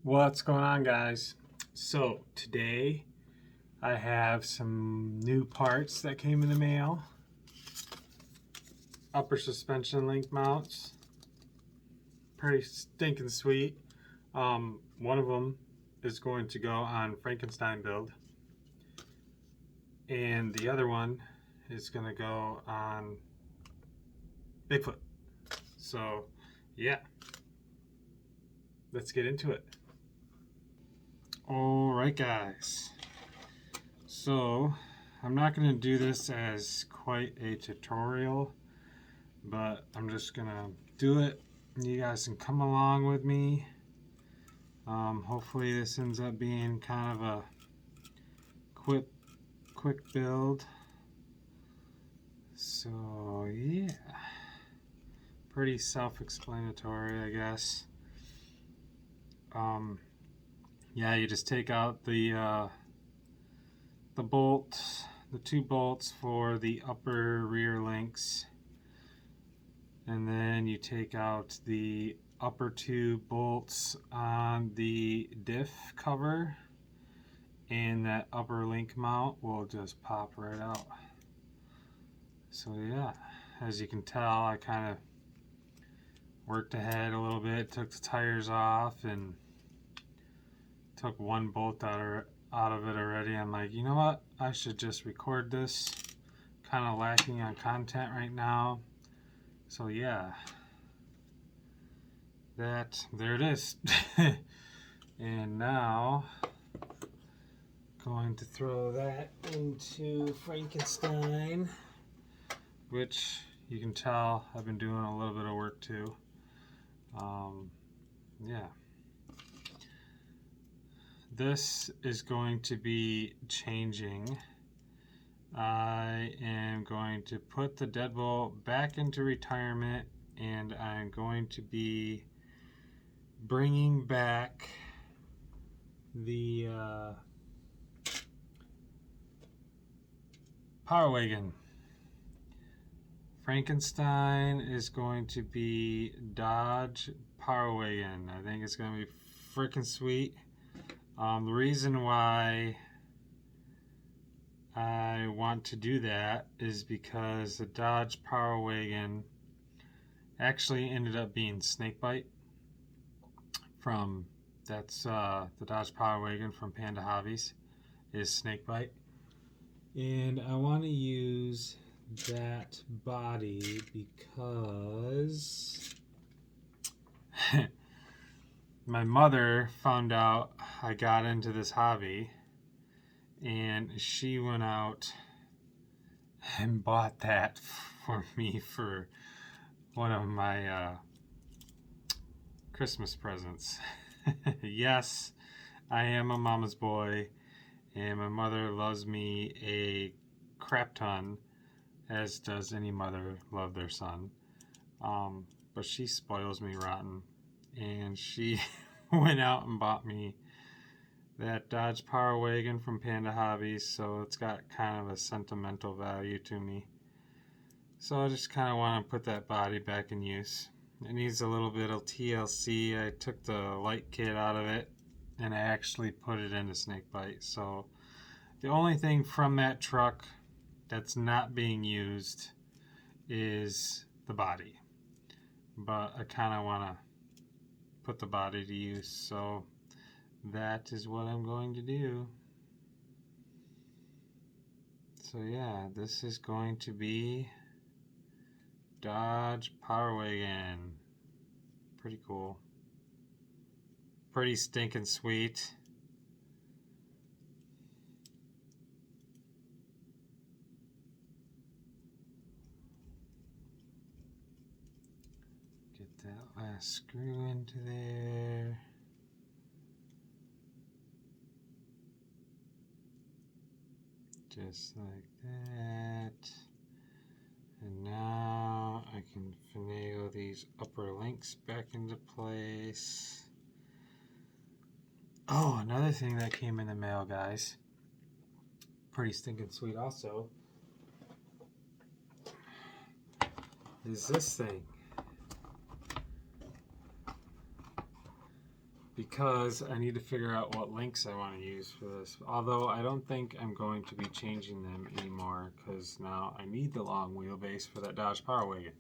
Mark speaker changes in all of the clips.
Speaker 1: What's going on, guys? So today I have some new parts that came in the mail. Upper suspension link mounts. Pretty stinking sweet. One of them is going to go on Frankenstein build, and the other one is going to go on Bigfoot. So yeah, let's get into it. Alright, guys, so I'm not going to do this as quite a tutorial, but I'm just going to do it. You guys can come along with me. Hopefully this ends up being kind of a quick build. So yeah, pretty self-explanatory, I guess. Yeah, you just take out the bolts, the two bolts for the upper rear links, and then you take out the upper two bolts on the diff cover, and that upper link mount will just pop right out. So yeah, as you can tell, I kind of worked ahead a little bit, took the tires off and took one bolt out of it already. I'm like, you know what, I should just record this. Kind of lacking on content right now. So yeah, there it is. And now going to throw that into Frankenstein, which you can tell I've been doing a little bit of work too. Yeah, this is going to be changing. I am going to put the Deadbolt back into retirement, and I'm going to be bringing back the Power Wagon. Frankenstein is going to be Dodge Power Wagon. I think it's going to be freaking sweet. The reason why I want to do that is because the Dodge Power Wagon actually ended up being Snakebite. That's the Dodge Power Wagon from Panda Hobbies is Snakebite, and I want to use that body because my mother found out I got into this hobby, and she went out and bought that for me for one of my Christmas presents. Yes, I am a mama's boy, and my mother loves me a crap ton, as does any mother love their son. But she spoils me rotten, and she went out and bought me that Dodge Power Wagon from Panda Hobbies, so it's got kind of a sentimental value to me. So I just kind of want to put that body back in use. It needs a little bit of TLC. I took the light kit out of it, and I actually put it into Snakebite. So the only thing from that truck that's not being used is the body. But I kind of want to put the body to use, so that is what I'm going to do. So yeah, this is going to be Dodge Power Wagon. Pretty cool. Pretty stinking sweet. Get that last screw into there. Just like that. And now I can finagle these upper links back into place. Oh, another thing that came in the mail, guys. Pretty stinking sweet also. Is this thing. because I need to figure out what links I want to use for this. Although I don't think I'm going to be changing them anymore because now I need the long wheelbase for that Dodge Power Wagon.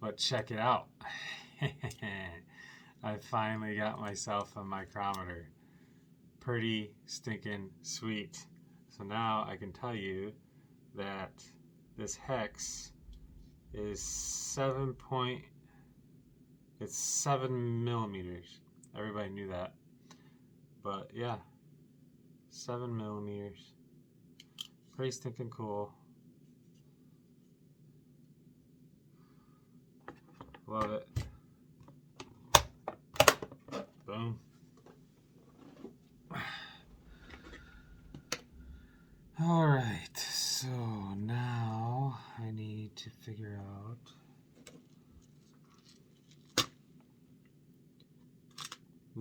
Speaker 1: But check it out. I finally got myself a micrometer. Pretty stinking sweet. So now I can tell you that this hex is 7 millimeters. Everybody knew that. But yeah, 7 millimeters. Pretty stinking cool. Love it. Boom. Alright, so now I need to figure out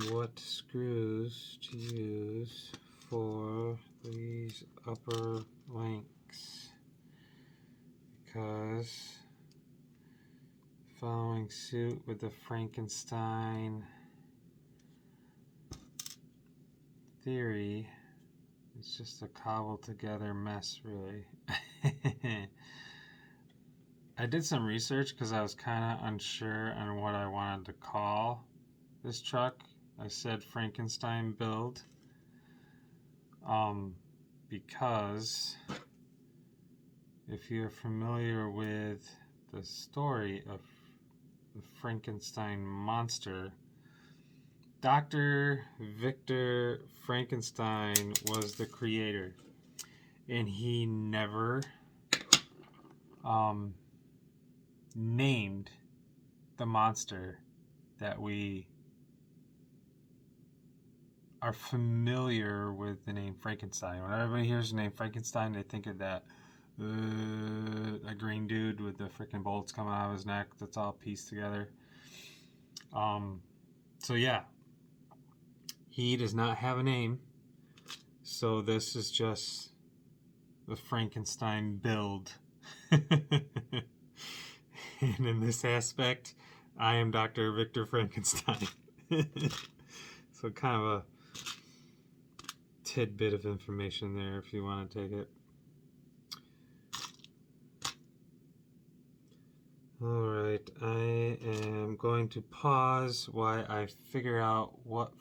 Speaker 1: what screws to use for these upper links, because following suit with the Frankenstein theory, it's just a cobbled together mess, really. I did some research because I was kind of unsure on what I wanted to call this truck. I said Frankenstein build because if you're familiar with the story of the Frankenstein monster, Dr. Victor Frankenstein was the creator, and he never named the monster that we are familiar with the name Frankenstein. When everybody hears the name Frankenstein, they think of that a green dude with the freaking bolts coming out of his neck that's all pieced together. So yeah, he does not have a name, so this is just the Frankenstein build. And in this aspect, I am Dr. Victor Frankenstein. So kind of a tidbit of information there if you want to take it. Alright, I am going to pause while I figure out what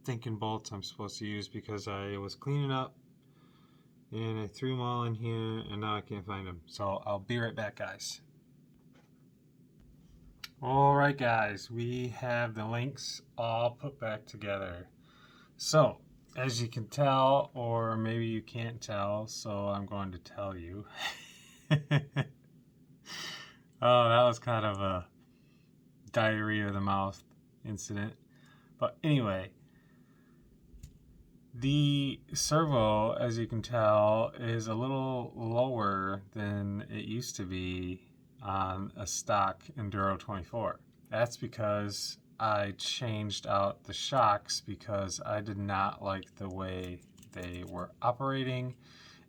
Speaker 1: stinking bolts I'm supposed to use, because I was cleaning up and I threw them all in here and now I can't find them. So I'll be right back, guys. Alright guys, we have the links all put back together. So, as you can tell, or maybe you can't tell, so I'm going to tell you. Oh, that was kind of a diarrhea of the mouth incident. But anyway, the servo, as you can tell, is a little lower than it used to be on a stock Enduro24. That's because I changed out the shocks because I did not like the way they were operating.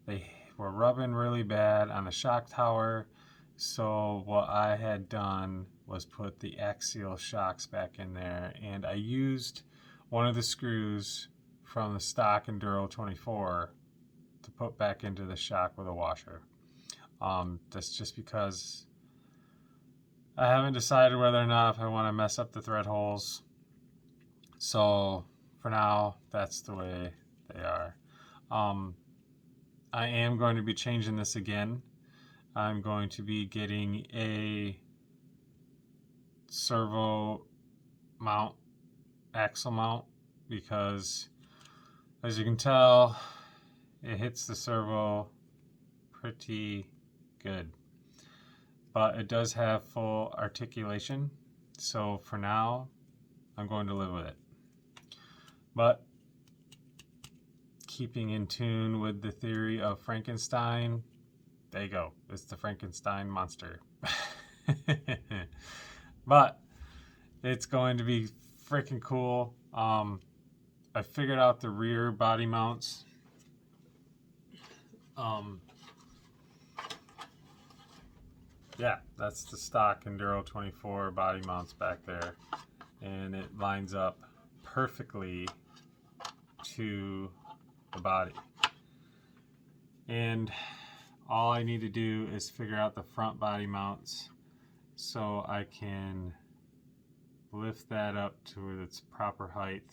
Speaker 1: They were rubbing really bad on the shock tower. So what I had done was put the axial shocks back in there, and I used one of the screws from the stock Enduro24 to put back into the shock with a washer. That's just because I haven't decided whether or not if I want to mess up the thread holes. So for now, that's the way they are. I am going to be changing this again. I'm going to be getting a servo mount, axle mount, because as you can tell, it hits the servo pretty good. But it does have full articulation, so for now, I'm going to live with it. But keeping in tune with the theory of Frankenstein, there you go. It's the Frankenstein monster. But it's going to be freaking cool. I figured out the rear body mounts. Yeah, that's the stock Enduro24 body mounts back there, and it lines up perfectly to the body. And all I need to do is figure out the front body mounts so I can lift that up to its proper height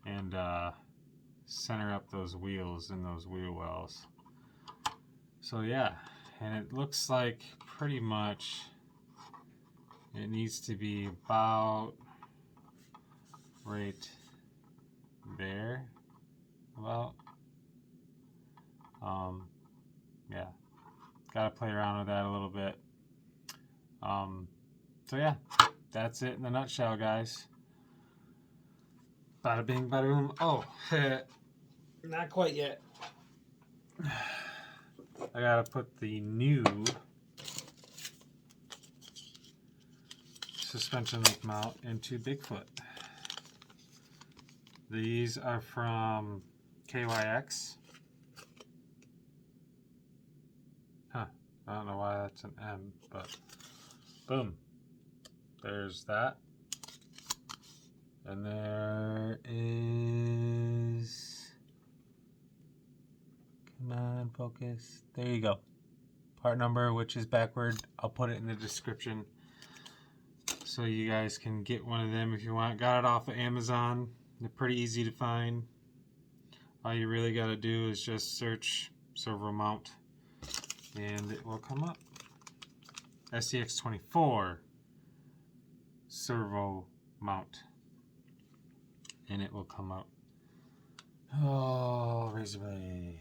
Speaker 1: and center up those wheels in those wheel wells. So yeah, and it looks like pretty much it needs to be about right there, about. Yeah, gotta play around with that a little bit. So yeah, that's it in a nutshell, guys. Bada bing, bada boom. Oh, not quite yet. I gotta put the new suspension link mount into Bigfoot. These are from KYX. Huh, I don't know why that's an M, but boom. There's that. And there is, come on, focus. There you go. Part number, which is backward. I'll put it in the description so you guys can get one of them if you want. Got it off of Amazon. They're pretty easy to find. All you really got to do is just search servo mount and it will come up. scx24 servo mount and it will come up. Oh, razor blade.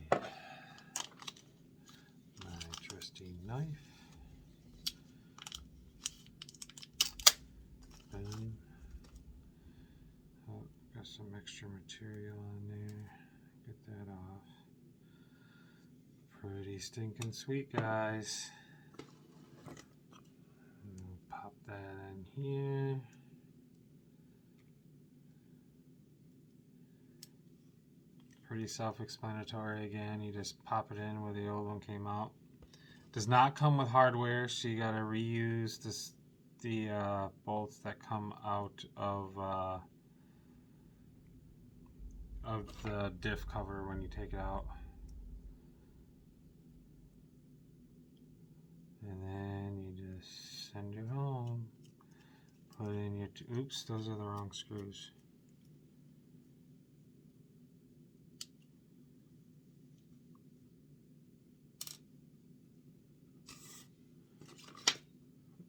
Speaker 1: My trusty knife. And oh, got some extra material on there. Get that off. Pretty stinking sweet, guys. And we'll pop that in here. Pretty self-explanatory again. You just pop it in where the old one came out. Does not come with hardware, so you gotta reuse the bolts that come out of the diff cover when you take it out. And then you just send it home. Put in your, oops, those are the wrong screws.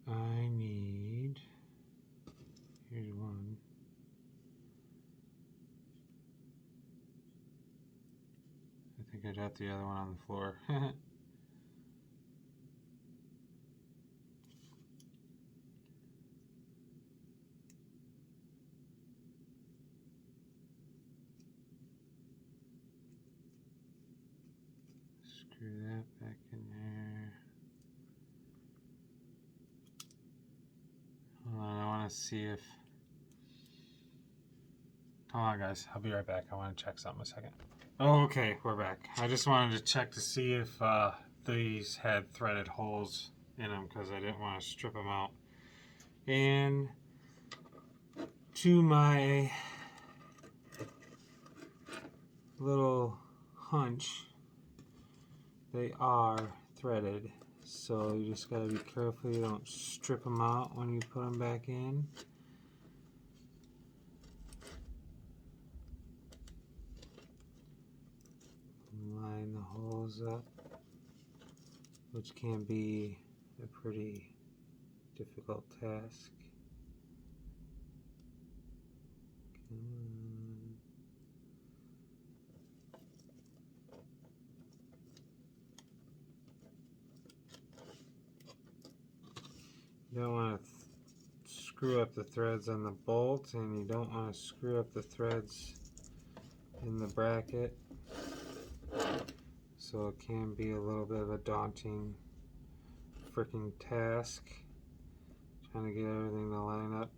Speaker 1: I need, here's one. I think I got the other one on the floor. Screw that back in there. Hold on, I want to see if, hold on guys, I'll be right back. I want to check something a second. Oh, okay, we're back. I just wanted to check to see if these had threaded holes in them because I didn't want to strip them out. And to my little hunch, they are threaded. So you just gotta be careful you don't strip them out when you put them back in. Line the holes up, which can be a pretty difficult task. Come on. You don't want to screw up the threads on the bolt, and you don't want to screw up the threads in the bracket. So it can be a little bit of a daunting freaking task trying to get everything to line up.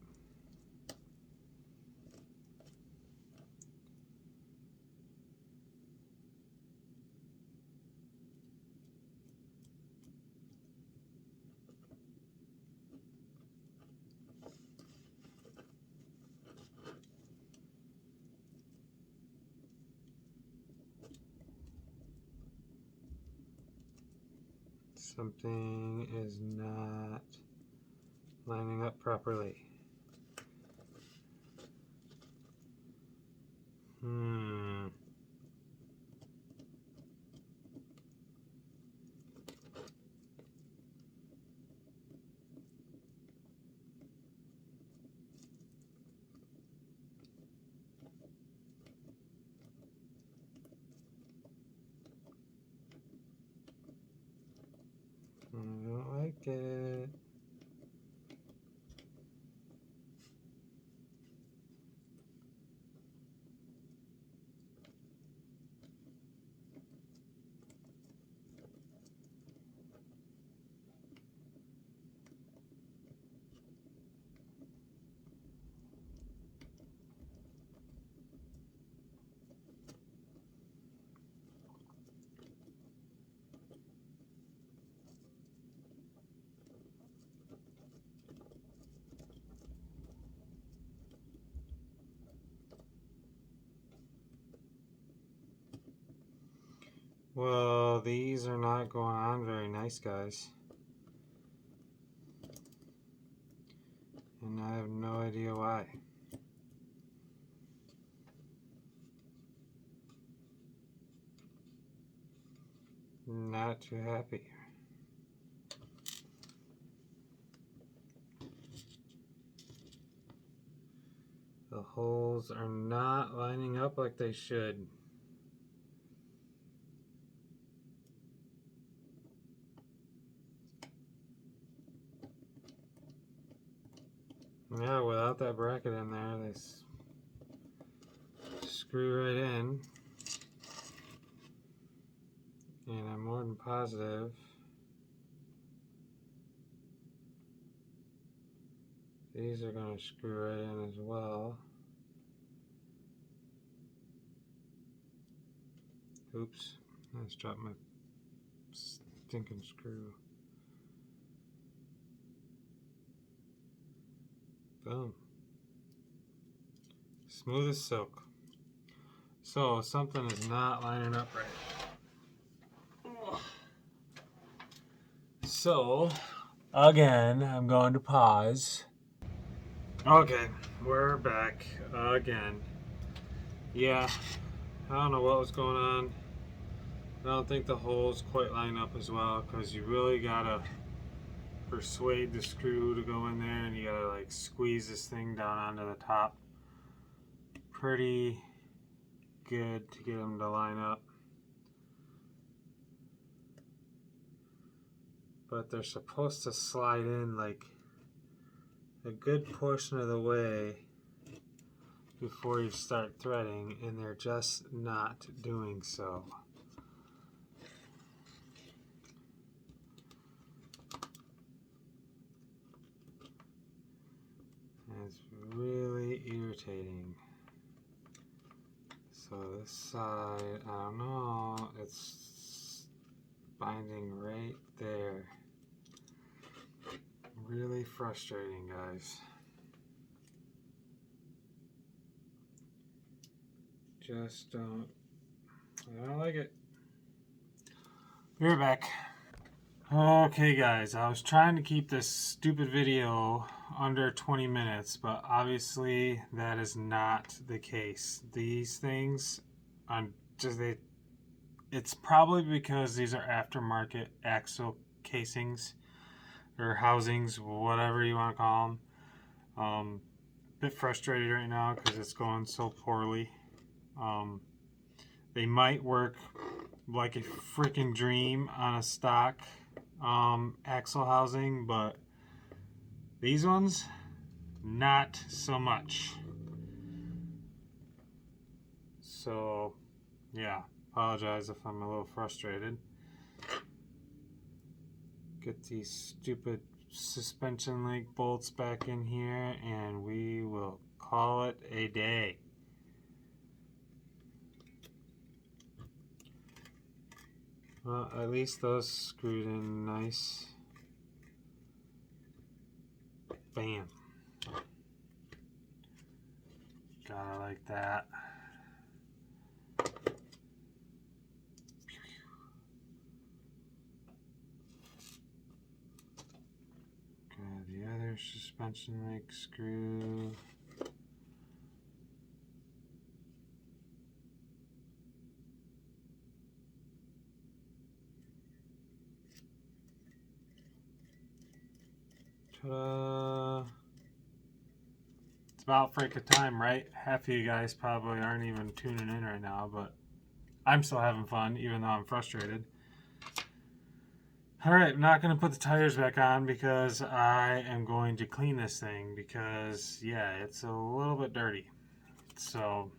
Speaker 1: Something is not lining up properly. I don't like it. Well, these are not going on very nice, guys. And I have no idea why. Not too happy. The holes are not lining up like they should. Yeah, without that bracket in there, they screw right in. And I'm more than positive these are going to screw right in as well. Oops, I just dropped my stinking screw. Boom. Smooth as silk. So something is not lining up right. So again, I'm going to pause. Okay, we're back again. Yeah, I don't know what was going on. I don't think the holes quite line up as well, because you really gotta persuade the screw to go in there, and you gotta like squeeze this thing down onto the top pretty good to get them to line up. But they're supposed to slide in like a good portion of the way before you start threading, and they're just not doing so. And it's really irritating. So this side, I don't know, it's binding right there. Really frustrating, guys. Just I don't like it. We're back. Okay guys, I was trying to keep this stupid video under 20 minutes, but obviously that is not the case. These things, it's probably because these are aftermarket axle casings or housings, whatever you want to call them. Bit frustrated right now because it's going so poorly. They might work like a freaking dream on a stock axle housing, but these ones, not so much. So yeah, apologize if I'm a little frustrated. Get these stupid suspension link bolts back in here and we will call it a day. Well, at least those screwed in nice. Bam. Gotta like that. tension make screw. Ta-da! It's about freaking time, right? Half of you guys probably aren't even tuning in right now, but I'm still having fun, even though I'm frustrated. Alright, I'm not going to put the tires back on because I am going to clean this thing because, yeah, it's a little bit dirty. So,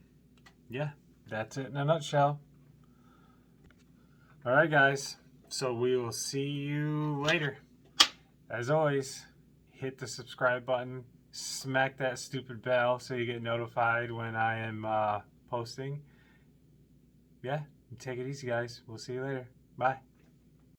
Speaker 1: yeah, that's it in a nutshell. Alright, guys, so we will see you later. As always, hit the subscribe button, smack that stupid bell so you get notified when I am posting. Yeah, take it easy, guys. We'll see you later. Bye.